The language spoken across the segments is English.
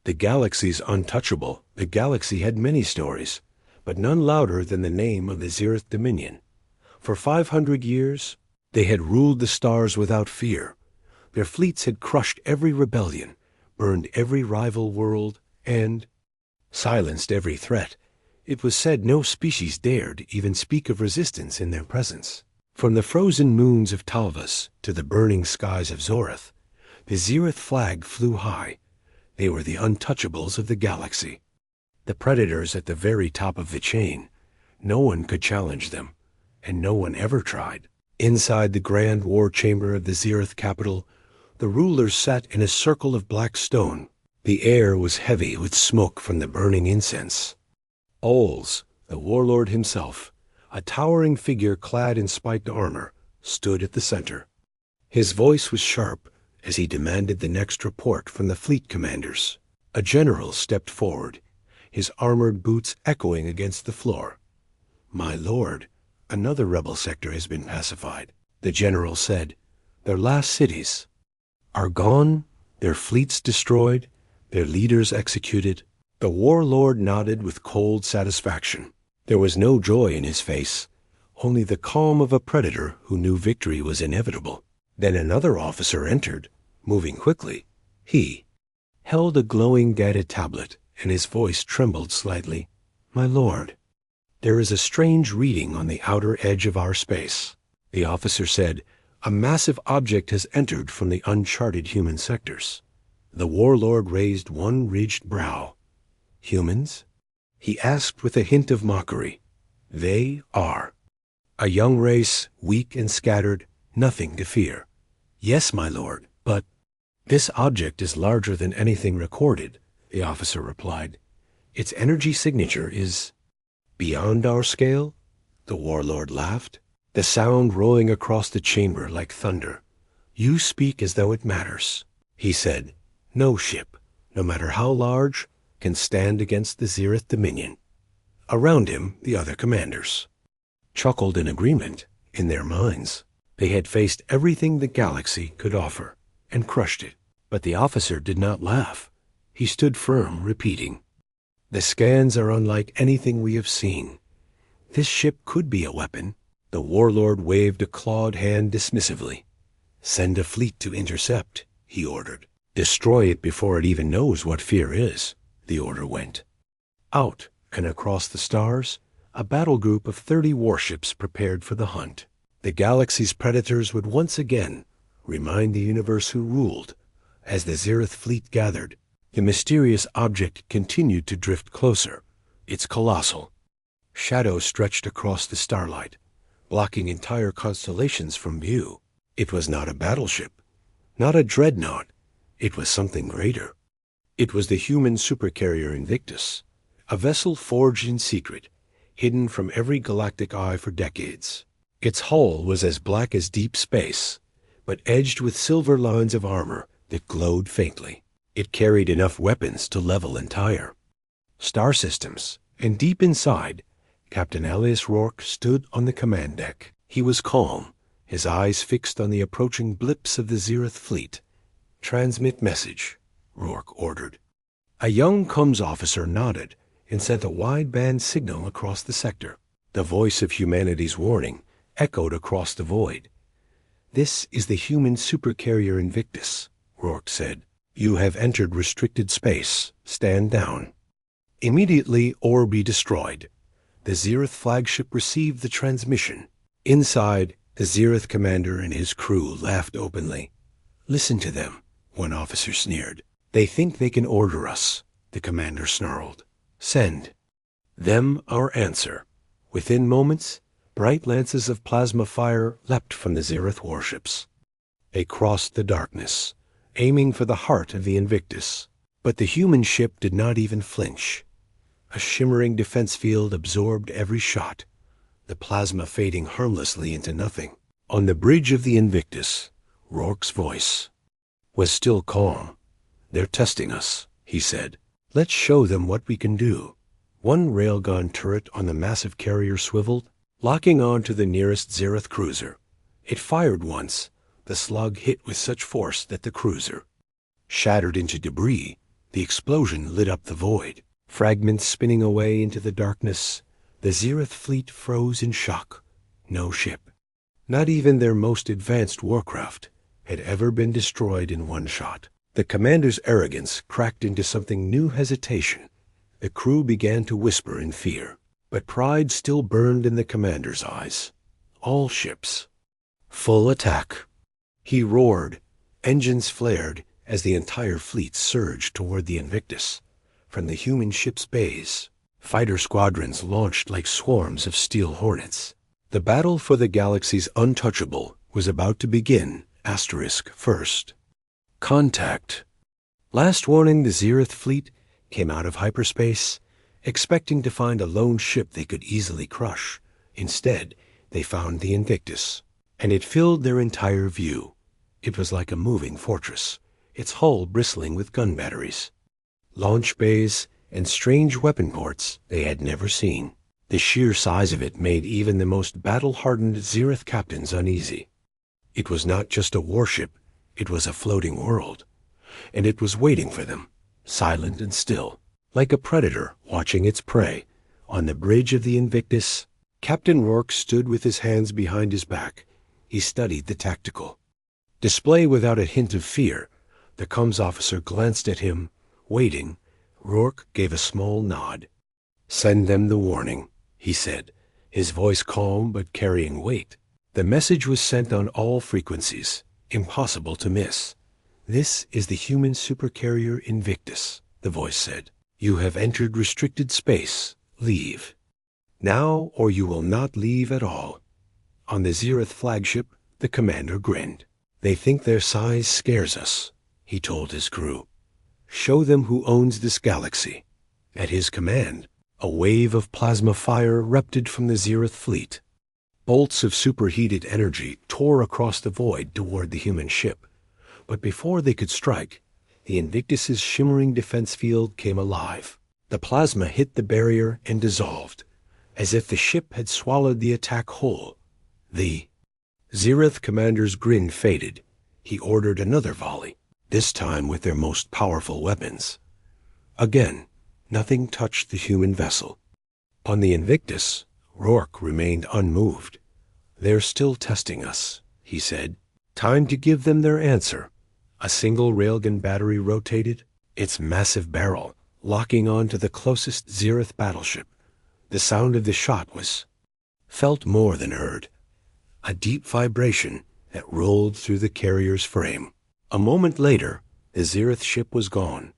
The galaxy's untouchable. The galaxy had many stories, but none louder than the name of the Zereth Dominion. For 500 years, they had ruled the stars without fear. Their fleets had crushed every rebellion, burned every rival world, and silenced every threat. It was said no species dared even speak of resistance in their presence. From the frozen moons of Talvas to the burning skies of Zoreth, the Zereth flag flew high. They were the untouchables of the galaxy. The predators at the very top of the chain. No one could challenge them, and no one ever tried. Inside the grand war chamber of the Zereth capital, the rulers sat in a circle of black stone. The air was heavy with smoke from the burning incense. Ols, the warlord himself, a towering figure clad in spiked armor, stood at the center. His voice was sharp as he demanded the next report from the fleet commanders. A general stepped forward, his armored boots echoing against the floor. "My lord, another rebel sector has been pacified," the general said. "Their last cities are gone, their fleets destroyed, their leaders executed." The warlord nodded with cold satisfaction. There was no joy in his face, only the calm of a predator who knew victory was inevitable. Then another officer entered, moving quickly. He held a glowing data tablet, and his voice trembled slightly. "My lord, there is a strange reading on the outer edge of our space." The officer said, "A massive object has entered from the uncharted human sectors." The warlord raised one ridged brow. "Humans?" he asked with a hint of mockery. "They are. A young race, weak and scattered, nothing to fear." "Yes, my lord, but this object is larger than anything recorded," the officer replied. "Its energy signature is beyond our scale." The warlord laughed, the sound rolling across the chamber like thunder. "You speak as though it matters," he said. "No ship, no matter how large, can stand against the Zereth Dominion." Around him, the other commanders chuckled in agreement. In their minds, they had faced everything the galaxy could offer and crushed it. But the officer did not laugh. He stood firm, repeating, "The scans are unlike anything we have seen. This ship could be a weapon." The warlord waved a clawed hand dismissively. "Send a fleet to intercept," he ordered. "Destroy it before it even knows what fear is." The order went. Out and across the stars, a battle group of 30 warships prepared for the hunt. The galaxy's predators would once again remind the universe who ruled. As the Zereth fleet gathered, the mysterious object continued to drift closer. It's colossal. Shadows stretched across the starlight, blocking entire constellations from view. It was not a battleship, not a dreadnought. It was something greater. It was the Human Supercarrier Invictus, a vessel forged in secret, hidden from every galactic eye for decades. Its hull was as black as deep space, but edged with silver lines of armor that glowed faintly. It carried enough weapons to level entire star systems, and deep inside, Captain Alias Rourke stood on the command deck. He was calm, his eyes fixed on the approaching blips of the Zereth fleet. "Transmit message," Rourke ordered. A young comms officer nodded and sent a wideband signal across the sector. The voice of humanity's warning echoed across the void. "This is the Human Supercarrier Invictus," Rourke said. "You have entered restricted space. Stand down." Immediately or be destroyed. The Zereth flagship received the transmission. Inside, the Zereth commander and his crew laughed openly. "Listen to them," one officer sneered. "They think they can order us," the commander snarled. "Send them our answer." Within moments, bright lances of plasma fire leapt from the Zereth warships. They crossed the darkness, aiming for the heart of the Invictus. But the human ship did not even flinch. A shimmering defense field absorbed every shot, the plasma fading harmlessly into nothing. On the bridge of the Invictus, Rourke's voice was still calm. "They're testing us," he said. "Let's show them what we can do." One railgun turret on the massive carrier swiveled, locking on to the nearest Zereth cruiser. It fired once. The slug hit with such force that the cruiser shattered into debris, The explosion lit up the void. Fragments spinning away into the darkness, the Zereth fleet froze in shock. No ship, not even their most advanced warcraft, had ever been destroyed in one shot. The commander's arrogance cracked into something new hesitation. The crew began to whisper in fear, but pride still burned in the commander's eyes. All ships. Full attack. He roared. Engines flared as the entire fleet surged toward the Invictus. From the human ship's bays, fighter squadrons launched like swarms of steel hornets. The battle for the galaxy's untouchable was about to begin, first. Contact. Last warning, the Zereth fleet came out of hyperspace, expecting to find a lone ship they could easily crush. Instead, they found the Invictus, and it filled their entire view. It was like a moving fortress, its hull bristling with gun batteries, launch bays, and strange weapon ports they had never seen. The sheer size of it made even the most battle-hardened Zereth captains uneasy. It was not just a warship, it was a floating world, and it was waiting for them, silent and still, like a predator watching its prey. On the bridge of the Invictus, Captain Rourke stood with his hands behind his back. He studied the tactical display without a hint of fear. The comms officer glanced at him, waiting. Rourke gave a small nod. "Send them the warning," he said, his voice calm but carrying weight. The message was sent on all frequencies, impossible to miss. "This is the Human Supercarrier Invictus," the voice said. "You have entered restricted space. Leave now, or you will not leave at all." On the Zereth flagship, the commander grinned. "They think their size scares us," he told his crew. "Show them who owns this galaxy." At his command, a wave of plasma fire erupted from the Zereth fleet. Bolts of superheated energy tore across the void toward the human ship. But before they could strike, the Invictus's shimmering defense field came alive. The plasma hit the barrier and dissolved, as if the ship had swallowed the attack whole. The Zereth commander's grin faded. He ordered another volley, this time with their most powerful weapons. Again, nothing touched the human vessel. On the Invictus, Rourke remained unmoved. "They're still testing us," he said. "Time to give them their answer." A single railgun battery rotated, its massive barrel locking on to the closest Zereth battleship. The sound of the shot was felt more than heard, a deep vibration that rolled through the carrier's frame. A moment later, the Zereth ship was gone,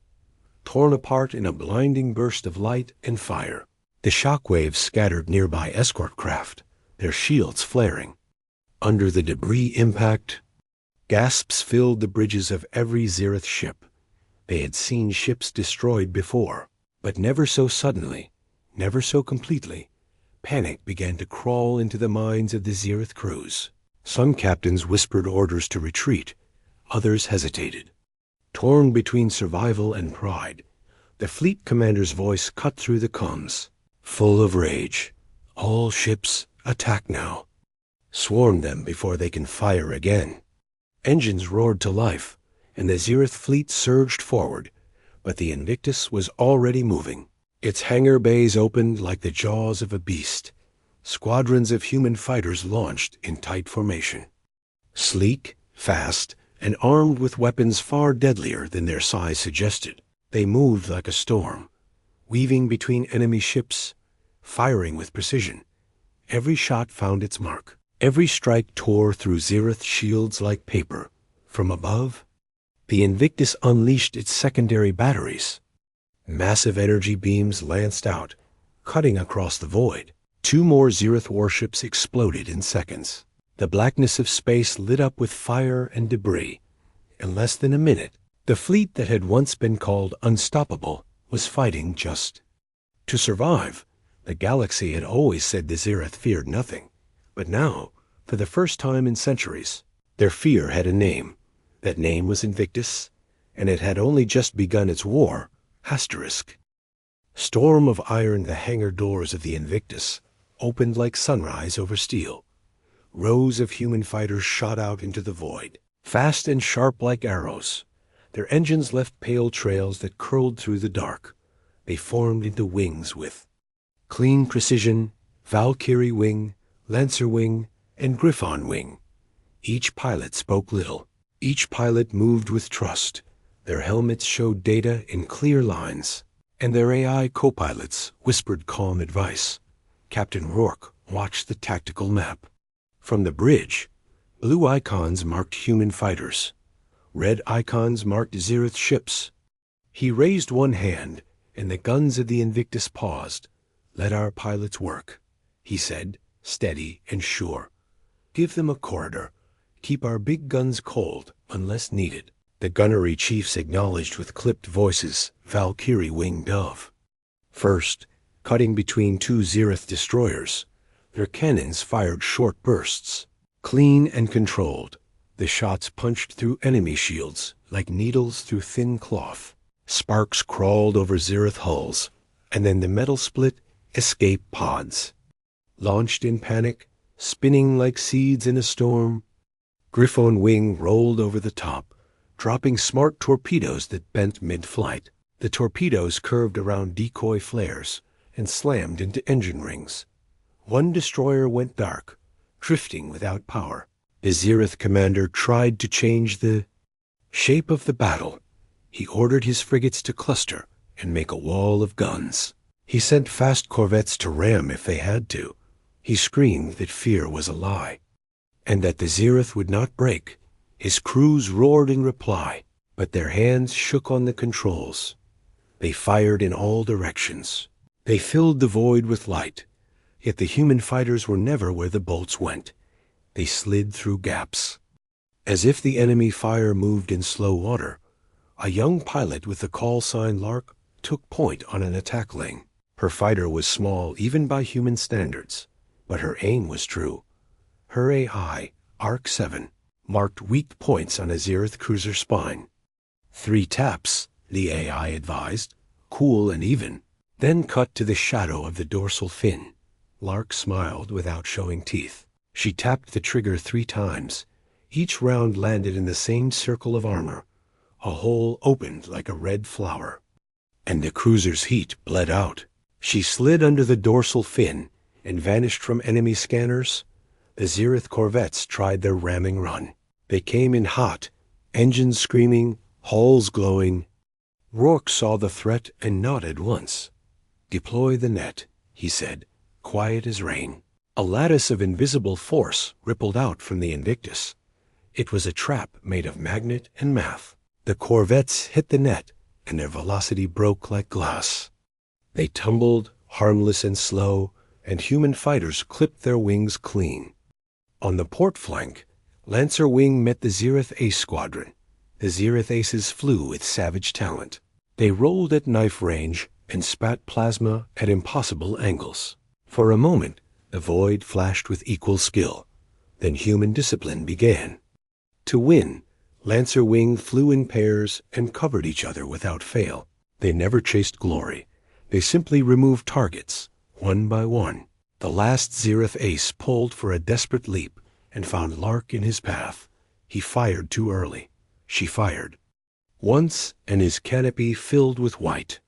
torn apart in a blinding burst of light and fire. The shockwaves scattered nearby escort craft, their shields flaring. Under the debris impact, gasps filled the bridges of every Zereth ship. They had seen ships destroyed before, but never so suddenly, never so completely. Panic began to crawl into the minds of the Zereth crews. Some captains whispered orders to retreat. Others hesitated. Torn between survival and pride, the fleet commander's voice cut through the comms, full of rage. "All ships, attack now. Swarm them before they can fire again." Engines roared to life, and the Zereth fleet surged forward, but the Invictus was already moving. Its hangar bays opened like the jaws of a beast. Squadrons of human fighters launched in tight formation. Sleek, fast, and armed with weapons far deadlier than their size suggested, they moved like a storm, weaving between enemy ships, firing with precision. Every shot found its mark. Every strike tore through Zereth shields like paper. From above, the Invictus unleashed its secondary batteries. Massive energy beams lanced out, cutting across the void. 2 more Zereth warships exploded in seconds. The blackness of space lit up with fire and debris. In less than a minute, the fleet that had once been called unstoppable was fighting just to survive. The galaxy had always said the Zereth feared nothing. But now, for the first time in centuries, their fear had a name. That name was Invictus, and it had only just begun its war. Storm of iron, the hangar doors of the Invictus opened like sunrise over steel. Rows of human fighters shot out into the void, fast and sharp like arrows. Their engines left pale trails that curled through the dark. They formed into wings with clean precision, Valkyrie wing, Lancer wing, and Griffon wing. Each pilot spoke little. Each pilot moved with trust. Their helmets showed data in clear lines, and their AI co-pilots whispered calm advice. Captain Rourke watched the tactical map. From the bridge, blue icons marked human fighters. Red icons marked Zereth ships. He raised one hand, and the guns of the Invictus paused. "Let our pilots work," he said, steady and sure. "Give them a corridor. Keep our big guns cold unless needed." The gunnery chiefs acknowledged with clipped voices, Valkyrie wing dove. First, cutting between two Zereth destroyers, their cannons fired short bursts. Clean and controlled, the shots punched through enemy shields like needles through thin cloth. Sparks crawled over Zereth hulls, and then the metal split, escape pods. Launched in panic, spinning like seeds in a storm, Griffon wing rolled over the top, dropping smart torpedoes that bent mid-flight. The torpedoes curved around decoy flares and slammed into engine rings. One destroyer went dark, drifting without power. The Zereth commander tried to change the shape of the battle. He ordered his frigates to cluster and make a wall of guns. He sent fast corvettes to ram if they had to. He screamed that fear was a lie, and that the Zereth would not break. His crews roared in reply, but their hands shook on the controls. They fired in all directions. They filled the void with light, yet the human fighters were never where the bolts went. They slid through gaps. As if the enemy fire moved in slow water, a young pilot with the call sign Lark took point on an attack lane. Her fighter was small even by human standards, but her aim was true. Her AI, Arc 7, marked weak points on a Zereth cruiser spine. 3 taps, the AI advised, cool and even, then cut to the shadow of the dorsal fin. Lark smiled without showing teeth. She tapped the trigger 3 times. Each round landed in the same circle of armor. A hole opened like a red flower, and the cruiser's heat bled out. She slid under the dorsal fin and vanished from enemy scanners. The Zereth corvettes tried their ramming run. They came in hot, engines screaming, hulls glowing. Rourke saw the threat and nodded once. "Deploy the net," he said, quiet as rain. A lattice of invisible force rippled out from the Invictus. It was a trap made of magnet and math. The corvettes hit the net, and their velocity broke like glass. They tumbled, harmless and slow, and human fighters clipped their wings clean. On the port flank, Lancer wing met the Zereth Ace squadron. The Zereth Aces flew with savage talent. They rolled at knife range and spat plasma at impossible angles. For a moment, the void flashed with equal skill. Then human discipline began. To win, Lancer wing flew in pairs and covered each other without fail. They never chased glory. They simply removed targets, one by one. The last Zereth Ace pulled for a desperate leap and found Lark in his path. He fired too early. She fired once, and his canopy filled with white.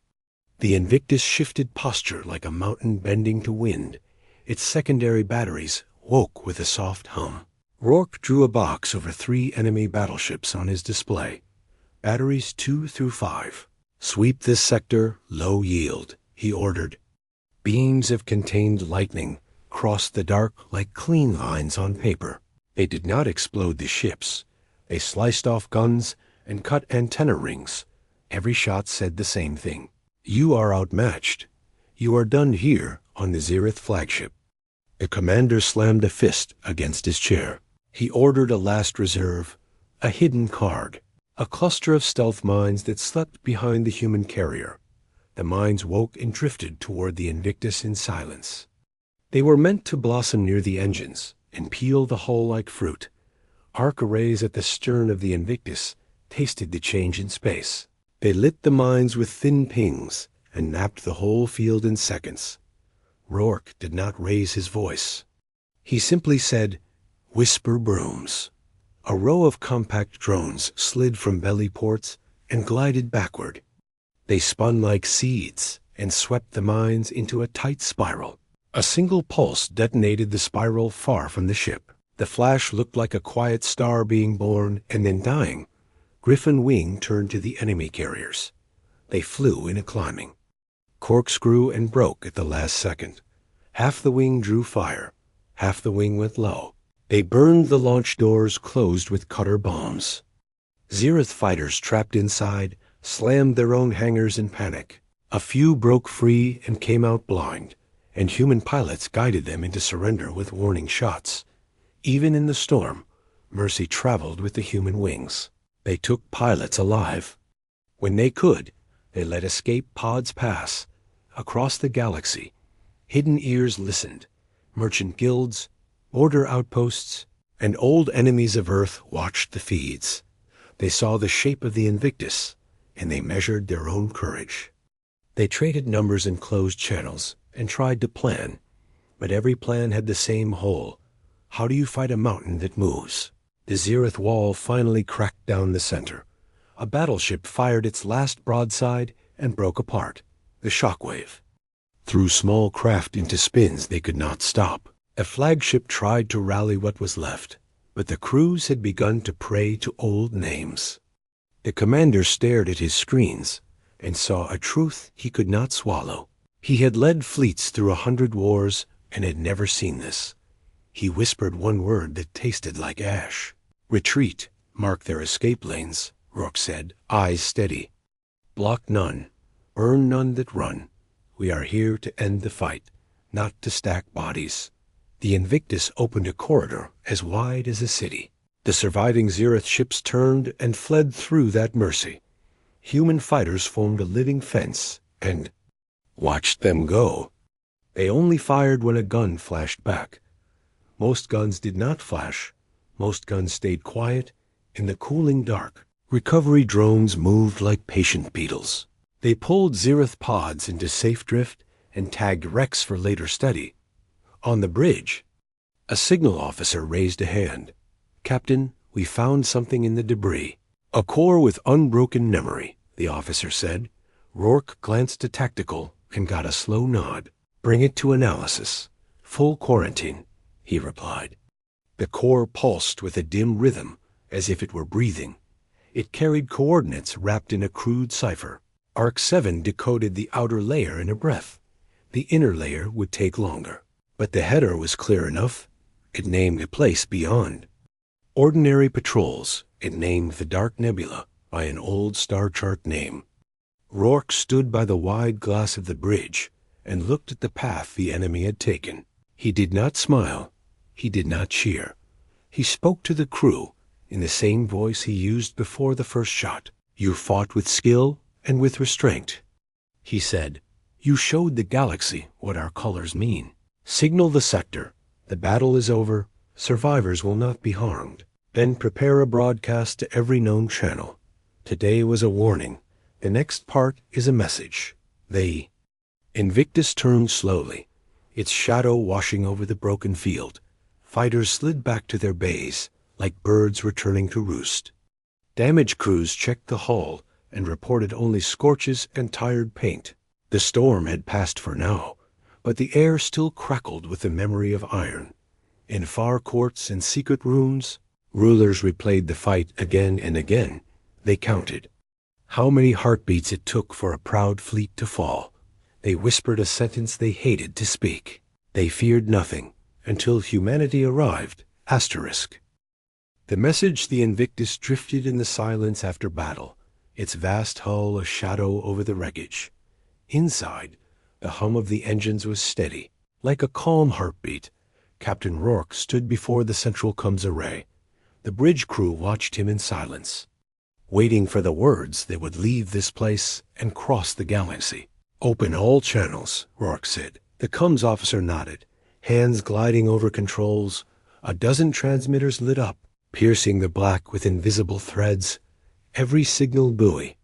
The Invictus shifted posture like a mountain bending to wind. Its secondary batteries woke with a soft hum. Rourke drew a box over 3 enemy battleships on his display. Batteries 2 through 5. "Sweep this sector, low yield," he ordered. Beams of contained lightning crossed the dark like clean lines on paper. They did not explode the ships. They sliced off guns and cut antenna rings. Every shot said the same thing. "You are outmatched. You are done here on the Zereth flagship." The commander slammed a fist against his chair. He ordered a last reserve, a hidden card, a cluster of stealth mines that slept behind the human carrier. The mines woke and drifted toward the Invictus in silence. They were meant to blossom near the engines and peel the hull like fruit. Arc arrays at the stern of the Invictus tasted the change in space. They lit the mines with thin pings and napped the whole field in seconds. Rourke did not raise his voice. He simply said, "Whisper brooms." A row of compact drones slid from belly ports and glided backward. They spun like seeds and swept the mines into a tight spiral. A single pulse detonated the spiral far from the ship. The flash looked like a quiet star being born and then dying. Griffin wing turned to the enemy carriers. They flew in a climbing. Corkscrew and broke at the last second. Half the wing drew fire. Half the wing went low. They burned the launch doors closed with cutter bombs. Zereth fighters trapped inside slammed their own hangars in panic. A few broke free and came out blind, and human pilots guided them into surrender with warning shots. Even in the storm, Mercy traveled with the human wings. They took pilots alive. When they could, they let escape pods pass. Across the galaxy, hidden ears listened. Merchant guilds, border outposts, and old enemies of Earth watched the feeds. They saw the shape of the Invictus, and they measured their own courage. They traded numbers in closed channels and tried to plan, but every plan had the same hole. How do you fight a mountain that moves? The Zereth wall finally cracked down the center. A battleship fired its last broadside and broke apart. The shockwave threw small craft into spins they could not stop. A flagship tried to rally what was left, but the crews had begun to pray to old names. The commander stared at his screens and saw a truth he could not swallow. He had led fleets through 100 wars and had never seen this. He whispered one word that tasted like ash. Retreat. Mark their escape lanes, Rourke said, eyes steady. Block none. Burn none that run. We are here to end the fight, not to stack bodies. The Invictus opened a corridor as wide as a city. The surviving Zereth ships turned and fled through that mercy. Human fighters formed a living fence and watched them go. They only fired when a gun flashed back. Most guns did not flash. Most guns stayed quiet in the cooling dark. Recovery drones moved like patient beetles. They pulled Zereth pods into safe drift and tagged wrecks for later study. On the bridge, a signal officer raised a hand. Captain, we found something in the debris. A core with unbroken memory, the officer said. Rourke glanced to tactical and got a slow nod. Bring it to analysis. Full quarantine, he replied. The core pulsed with a dim rhythm, as if it were breathing. It carried coordinates wrapped in a crude cipher. Arc 7 decoded the outer layer in a breath. The inner layer would take longer. But the header was clear enough. It named a place beyond. Ordinary patrols, it named the Dark Nebula by an old star chart name. Rourke stood by the wide glass of the bridge and looked at the path the enemy had taken. He did not smile. He did not cheer. He spoke to the crew in the same voice he used before the first shot. You fought with skill and with restraint. He said, you showed the galaxy what our colors mean. Signal the sector. The battle is over. Survivors will not be harmed. Then prepare a broadcast to every known channel. Today was a warning. The next part is a message. The Invictus turned slowly, its shadow washing over the broken field. Fighters slid back to their bays, like birds returning to roost. Damage crews checked the hull and reported only scorches and tired paint. The storm had passed for now, but the air still crackled with the memory of iron. In far courts and secret rooms, rulers replayed the fight again and again. They counted how many heartbeats it took for a proud fleet to fall. They whispered a sentence they hated to speak. They feared nothing until humanity arrived. Asterisk. The message the Invictus drifted in the silence after battle, its vast hull a shadow over the wreckage. Inside, the hum of the engines was steady, like a calm heartbeat. Captain Rourke stood before the central comms array. The bridge crew watched him in silence, waiting for the words that would leave this place and cross the galaxy. Open all channels, Rourke said. The comms officer nodded, hands gliding over controls. A dozen transmitters lit up, piercing the black with invisible threads. Every signal buoy,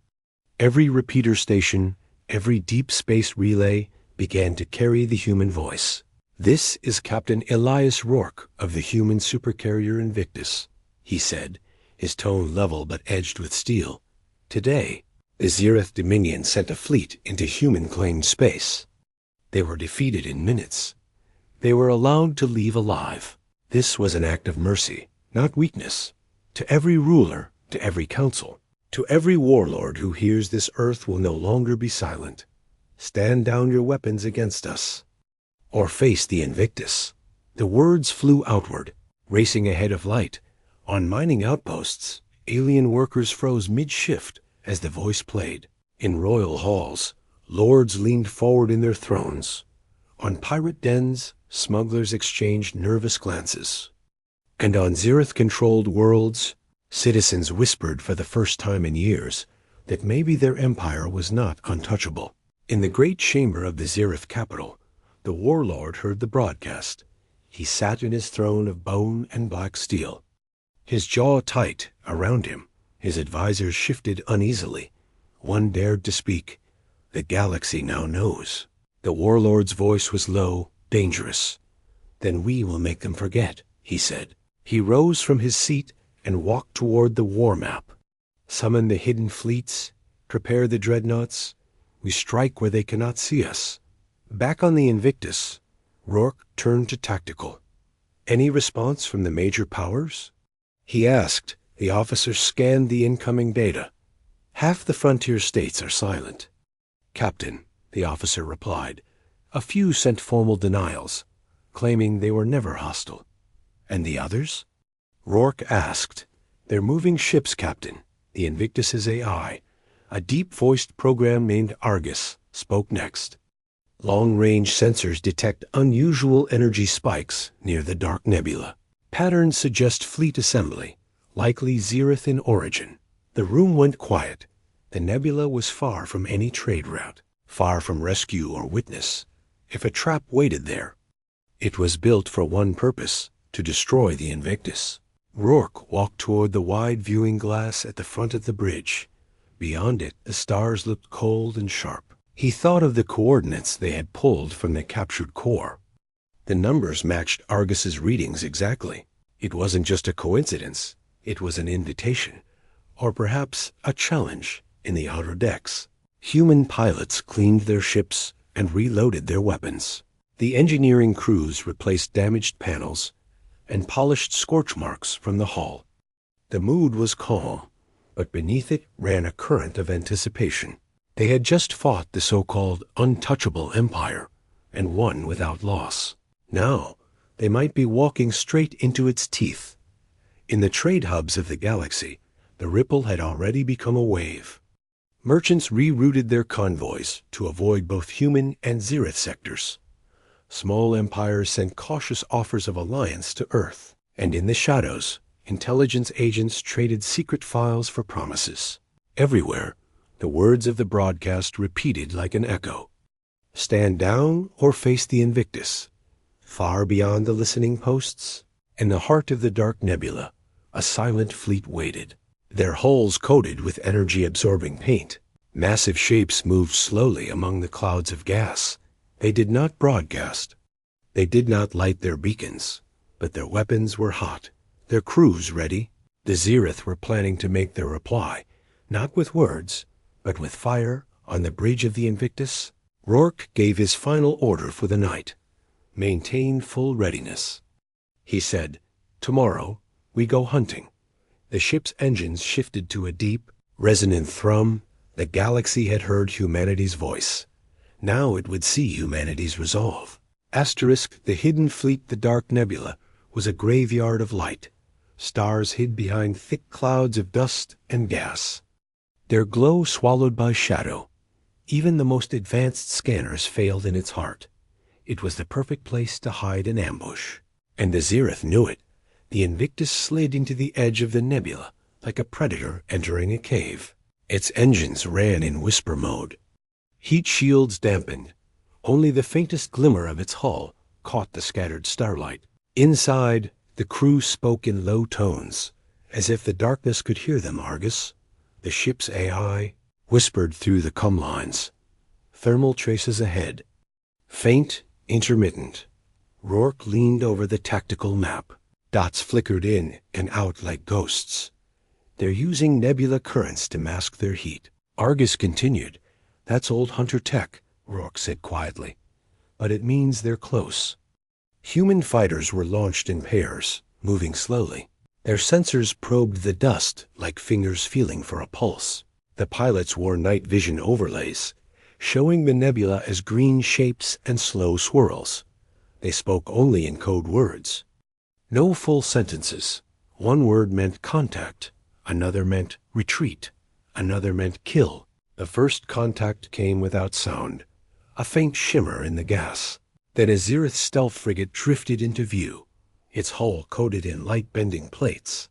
every repeater station, every deep space relay began to carry the human voice. This is Captain Elias Rourke of the Human Supercarrier Invictus, he said, his tone level but edged with steel. Today, the Zereth Dominion sent a fleet into human-claimed space. They were defeated in minutes. They were allowed to leave alive. This was an act of mercy, not weakness. To every ruler, to every council, to every warlord who hears this earth will no longer be silent. Stand down your weapons against us, or face the Invictus. The words flew outward, racing ahead of light. On mining outposts, alien workers froze mid-shift as the voice played. In royal halls, lords leaned forward in their thrones. On pirate dens, smugglers exchanged nervous glances. And on Zereth-controlled worlds, citizens whispered for the first time in years that maybe their empire was not untouchable. In the great chamber of the Zereth capital, the warlord heard the broadcast. He sat in his throne of bone and black steel. His jaw tight around him, his advisors shifted uneasily. One dared to speak. The galaxy now knows. The warlord's voice was low, dangerous. Then we will make them forget, he said. He rose from his seat and walked toward the war map. Summon the hidden fleets, prepare the dreadnoughts. We strike where they cannot see us. Back on the Invictus, Rourke turned to tactical. Any response from the major powers? He asked. The officer scanned the incoming data. Half the frontier states are silent. Captain, the officer replied. A few sent formal denials, claiming they were never hostile. And the others? Rourke asked. They're moving ships, Captain. The Invictus's AI. A deep-voiced program named Argus spoke next. Long-range sensors detect unusual energy spikes near the dark nebula. Patterns suggest fleet assembly, likely Zereth in origin. The room went quiet. The nebula was far from any trade route, far from rescue or witness. If a trap waited there, it was built for one purpose, to destroy the Invictus. Rourke walked toward the wide viewing glass at the front of the bridge. Beyond it, the stars looked cold and sharp. He thought of the coordinates they had pulled from the captured core. The numbers matched Argus's readings exactly. It wasn't just a coincidence. It was an invitation, or perhaps a challenge in the outer decks. Human pilots cleaned their ships and reloaded their weapons. The engineering crews replaced damaged panels and polished scorch marks from the hull. The mood was calm, but beneath it ran a current of anticipation. They had just fought the so-called untouchable empire and won without loss. Now, they might be walking straight into its teeth. In the trade hubs of the galaxy, the ripple had already become a wave. Merchants rerouted their convoys to avoid both human and Zereth sectors. Small empires sent cautious offers of alliance to Earth, and in the shadows, intelligence agents traded secret files for promises. Everywhere, the words of the broadcast repeated like an echo. Stand down or face the Invictus. Far beyond the listening posts, in the heart of the dark nebula, a silent fleet waited, their hulls coated with energy-absorbing paint. Massive shapes moved slowly among the clouds of gas. They did not broadcast. They did not light their beacons, but their weapons were hot, their crews ready. The Zereth were planning to make their reply, not with words, but with fire. On the bridge of the Invictus, Rourke gave his final order for the night. Maintain full readiness. He said, tomorrow we go hunting. The ship's engines shifted to a deep, resonant thrum. The galaxy had heard humanity's voice. Now it would see humanity's resolve. Asterisk, the hidden fleet, the dark nebula, was a graveyard of light. Stars hid behind thick clouds of dust and gas. Their glow swallowed by shadow. Even the most advanced scanners failed in its heart. It was the perfect place to hide an ambush. And the Zereth knew it. The Invictus slid into the edge of the nebula, like a predator entering a cave. Its engines ran in whisper mode. Heat shields dampened. Only the faintest glimmer of its hull caught the scattered starlight. Inside, the crew spoke in low tones, as if the darkness could hear them. Argus, the ship's AI, whispered through the comm lines. Thermal traces ahead. Faint, intermittent. Rourke leaned over the tactical map. Dots flickered in and out like ghosts. They're using nebula currents to mask their heat. Argus continued. That's old hunter tech, Rourke said quietly. But it means they're close. Human fighters were launched in pairs, moving slowly. Their sensors probed the dust like fingers feeling for a pulse. The pilots wore night vision overlays, showing the nebula as green shapes and slow swirls. They spoke only in code words. No full sentences. One word meant contact, another meant retreat, another meant kill. The first contact came without sound, a faint shimmer in the gas. Then a Zerith stealth frigate drifted into view, its hull coated in light-bending plates.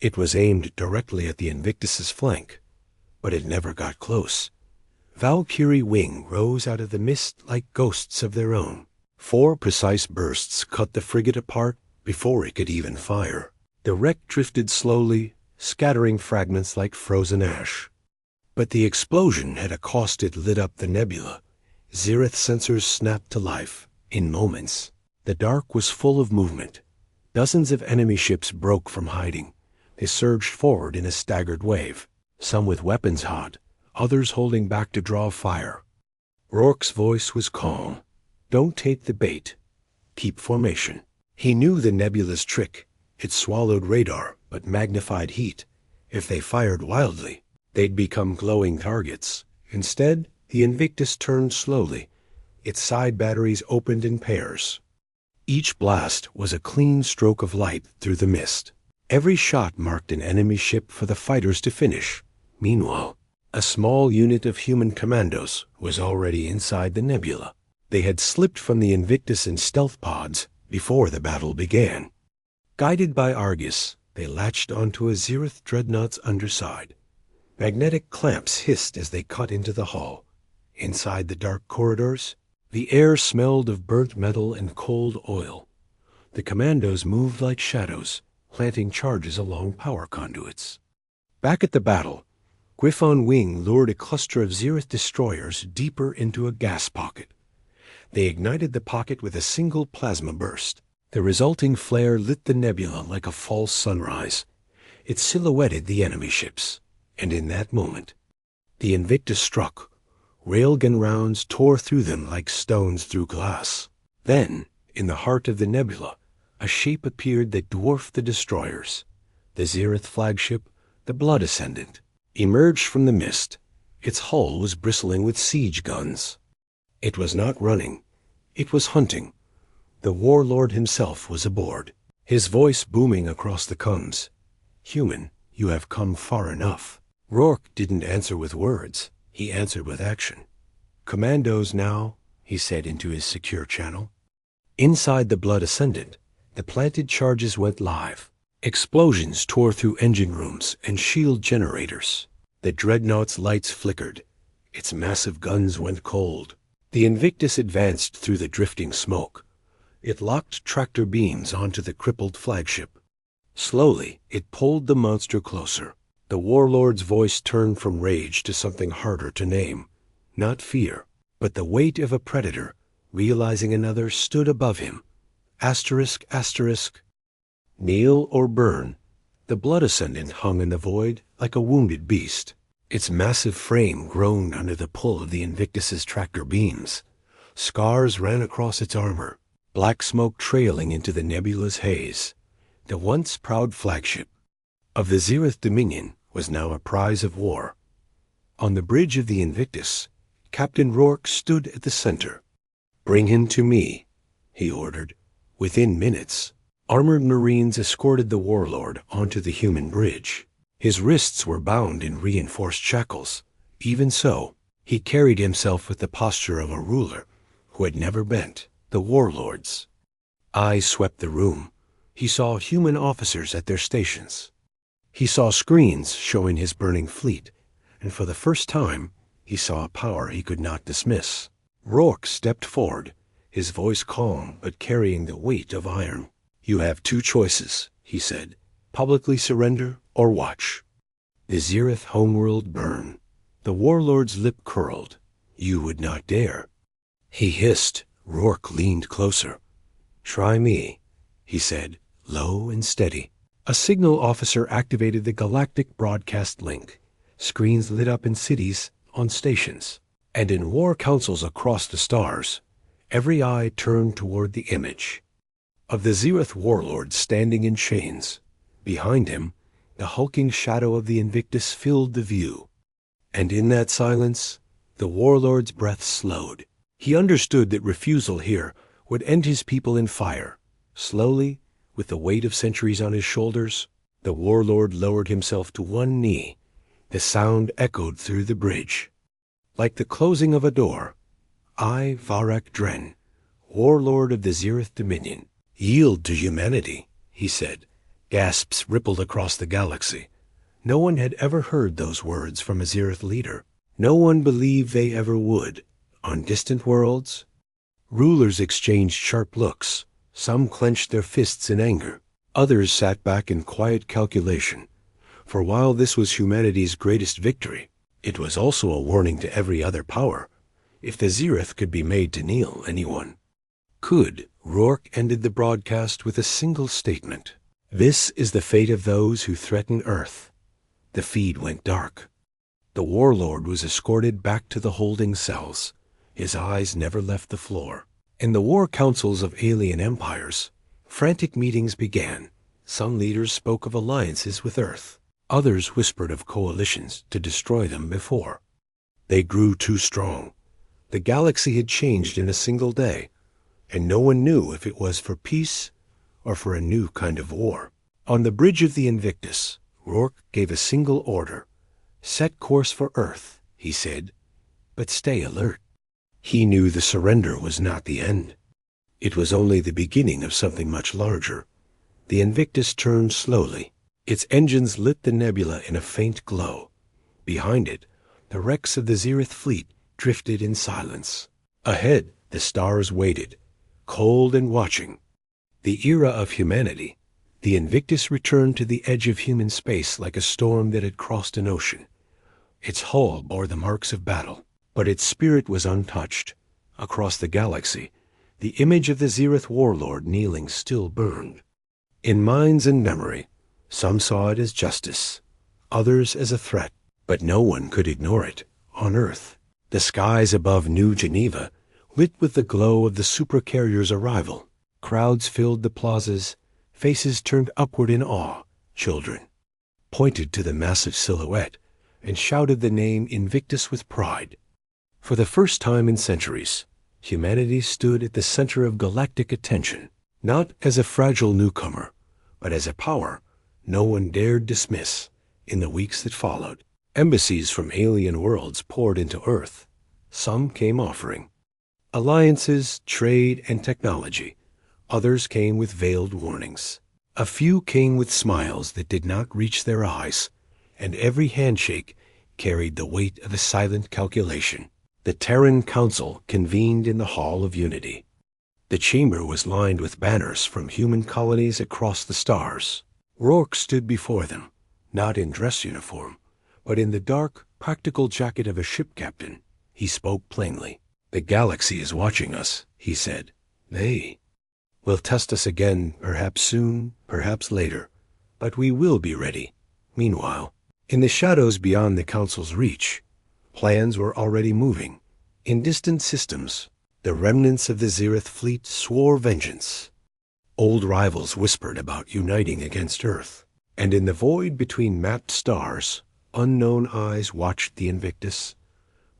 It was aimed directly at the Invictus's flank, but it never got close. Valkyrie wing rose out of the mist like ghosts of their own. 4 precise bursts cut the frigate apart before it could even fire. The wreck drifted slowly, scattering fragments like frozen ash. But the explosion had a cost. It lit up the nebula. Zerith sensors snapped to life. In moments, the dark was full of movement. Dozens of enemy ships broke from hiding. They surged forward in a staggered wave, some with weapons hot, others holding back to draw fire. Rourke's voice was calm. Don't take the bait. Keep formation. He knew the nebula's trick. It swallowed radar, but magnified heat. If they fired wildly, they'd become glowing targets. Instead, the Invictus turned slowly. Its side batteries opened in pairs. Each blast was a clean stroke of light through the mist. Every shot marked an enemy ship for the fighters to finish. Meanwhile, a small unit of human commandos was already inside the nebula. They had slipped from the Invictus in stealth pods before the battle began. Guided by Argus, they latched onto a Zerith dreadnought's underside. Magnetic clamps hissed as they cut into the hull. Inside the dark corridors, the air smelled of burnt metal and cold oil. The commandos moved like shadows, planting charges along power conduits. Back at the battle, Griffon Wing lured a cluster of Zerith destroyers deeper into a gas pocket. They ignited the pocket with a single plasma burst. The resulting flare lit the nebula like a false sunrise. It silhouetted the enemy ships, and in that moment, the Invictus struck. Railgun rounds tore through them like stones through glass. Then, in the heart of the nebula, a shape appeared that dwarfed the destroyers. The Zerith flagship, the Blood Ascendant, emerged from the mist. Its hull was bristling with siege guns. It was not running. It was hunting. The warlord himself was aboard, his voice booming across the comms. Human, you have come far enough. Rourke didn't answer with words. He answered with action. Commandos now, he said into his secure channel. Inside the Blood Ascendant, the planted charges went live. Explosions tore through engine rooms and shield generators. The dreadnought's lights flickered. Its massive guns went cold. The Invictus advanced through the drifting smoke. It locked tractor beams onto the crippled flagship. Slowly, it pulled the monster closer. The warlord's voice turned from rage to something harder to name. Not fear, but the weight of a predator, realizing another stood above him. Asterisk, asterisk. Kneel or burn. The Blood Ascendant hung in the void like a wounded beast. Its massive frame groaned under the pull of the Invictus's tractor beams. Scars ran across its armor, black smoke trailing into the nebula's haze. The once proud flagship of the Zerith Dominion was now a prize of war. On the bridge of the Invictus, Captain Rourke stood at the center. Bring him to me, he ordered. Within minutes, armored Marines escorted the warlord onto the human bridge. His wrists were bound in reinforced shackles. Even so, he carried himself with the posture of a ruler who had never bent. The warlord's eyes swept the room. He saw human officers at their stations. He saw screens showing his burning fleet, and for the first time, he saw a power he could not dismiss. Rourke stepped forward, his voice calm but carrying the weight of iron. You have 2 choices, he said, publicly surrender or watch. The Zerith homeworld burn. The warlord's lip curled. You would not dare. He hissed. Rourke leaned closer. Try me, he said, low and steady. A signal officer activated the Galactic broadcast link. Screens lit up in cities, on stations, and in war councils across the stars. Every eye turned toward the image of the Zereth warlord standing in chains. Behind him, the hulking shadow of the Invictus filled the view. And in that silence, the warlord's breath slowed. He understood that refusal here would end his people in fire. Slowly, with the weight of centuries on his shoulders, the warlord lowered himself to one knee. The sound echoed through the bridge. Like the closing of a door, I, Varak Dren, warlord of the Zereth Dominion, yield to humanity, he said. Gasps rippled across the galaxy. No one had ever heard those words from a Zereth leader. No one believed they ever would. On distant worlds, rulers exchanged sharp looks. Some clenched their fists in anger. Others sat back in quiet calculation. For while this was humanity's greatest victory, it was also a warning to every other power. If the Zereth could be made to kneel, anyone could. Rourke ended the broadcast with a single statement. This is the fate of those who threaten Earth. The feed went dark. The warlord was escorted back to the holding cells. His eyes never left the floor. In the war councils of alien empires, frantic meetings began. Some leaders spoke of alliances with Earth. Others whispered of coalitions to destroy them before they grew too strong. The galaxy had changed in a single day, and no one knew if it was for peace or for a new kind of war. On the bridge of the Invictus, Rourke gave a single order. Set course for Earth, he said, but stay alert. He knew the surrender was not the end. It was only the beginning of something much larger. The Invictus turned slowly. Its engines lit the nebula in a faint glow. Behind it, the wrecks of the Zereth fleet drifted in silence. Ahead, the stars waited, cold and watching. The era of humanity. The Invictus returned to the edge of human space like a storm that had crossed an ocean. Its hull bore the marks of battle, but its spirit was untouched. Across the galaxy, the image of the Zereth warlord kneeling still burned. In minds and memory, some saw it as justice, others as a threat, but no one could ignore it. On Earth, the skies above New Geneva lit with the glow of the supercarrier's arrival. Crowds filled the plazas, faces turned upward in awe. Children pointed to the massive silhouette and shouted the name Invictus with pride. For the first time in centuries, humanity stood at the center of galactic attention, not as a fragile newcomer, but as a power no one dared dismiss. In the weeks that followed, embassies from alien worlds poured into Earth. Some came offering alliances, trade, and technology. Others came with veiled warnings. A few came with smiles that did not reach their eyes, and every handshake carried the weight of a silent calculation. The Terran Council convened in the Hall of Unity. The chamber was lined with banners from human colonies across the stars. Rourke stood before them, not in dress uniform, but in the dark, practical jacket of a ship captain. He spoke plainly. The galaxy is watching us, he said. They will test us again, perhaps soon, perhaps later, but we will be ready. Meanwhile, in the shadows beyond the Council's reach, plans were already moving. In distant systems, the remnants of the Zereth fleet swore vengeance. Old rivals whispered about uniting against Earth, and in the void between mapped stars, unknown eyes watched the Invictus,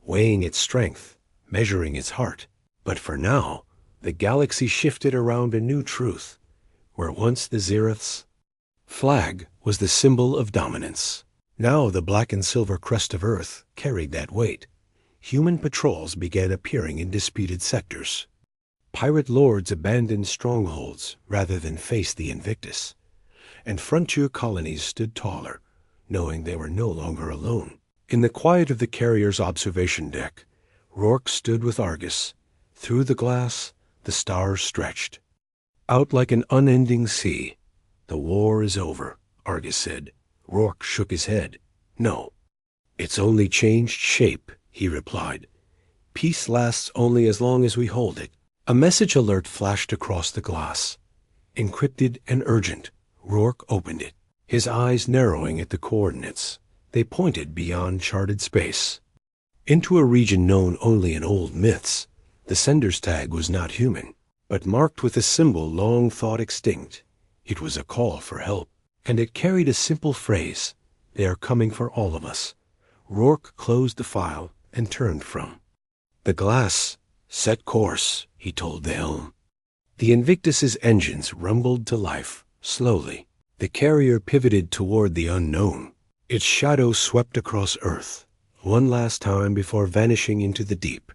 weighing its strength, measuring its heart. But for now, the galaxy shifted around a new truth. Where once the Zereth's flag was the symbol of dominance, now the black and silver crest of Earth carried that weight. Human patrols began appearing in disputed sectors. Pirate lords abandoned strongholds rather than face the Invictus, and frontier colonies stood taller, knowing they were no longer alone. In the quiet of the carrier's observation deck, Rourke stood with Argus. Through the glass, the stars stretched out like an unending sea. The war is over, Argus said. Rourke shook his head. No, it's only changed shape, he replied. Peace lasts only as long as we hold it. A message alert flashed across the glass. Encrypted and urgent. Rourke opened it, his eyes narrowing at the coordinates. They pointed beyond charted space, into a region known only in old myths. The sender's tag was not human, but marked with a symbol long thought extinct. It was a call for help, and it carried a simple phrase: "They are coming for all of us." Rourke closed the file and turned from the glass. "Set course," he told the helm. The Invictus's engines rumbled to life, slowly. The carrier pivoted toward the unknown. Its shadow swept across Earth, one last time before vanishing into the deep.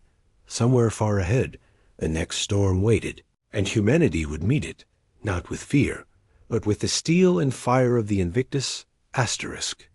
Somewhere far ahead, the next storm waited, and humanity would meet it, not with fear, but with the steel and fire of the Invictus, **.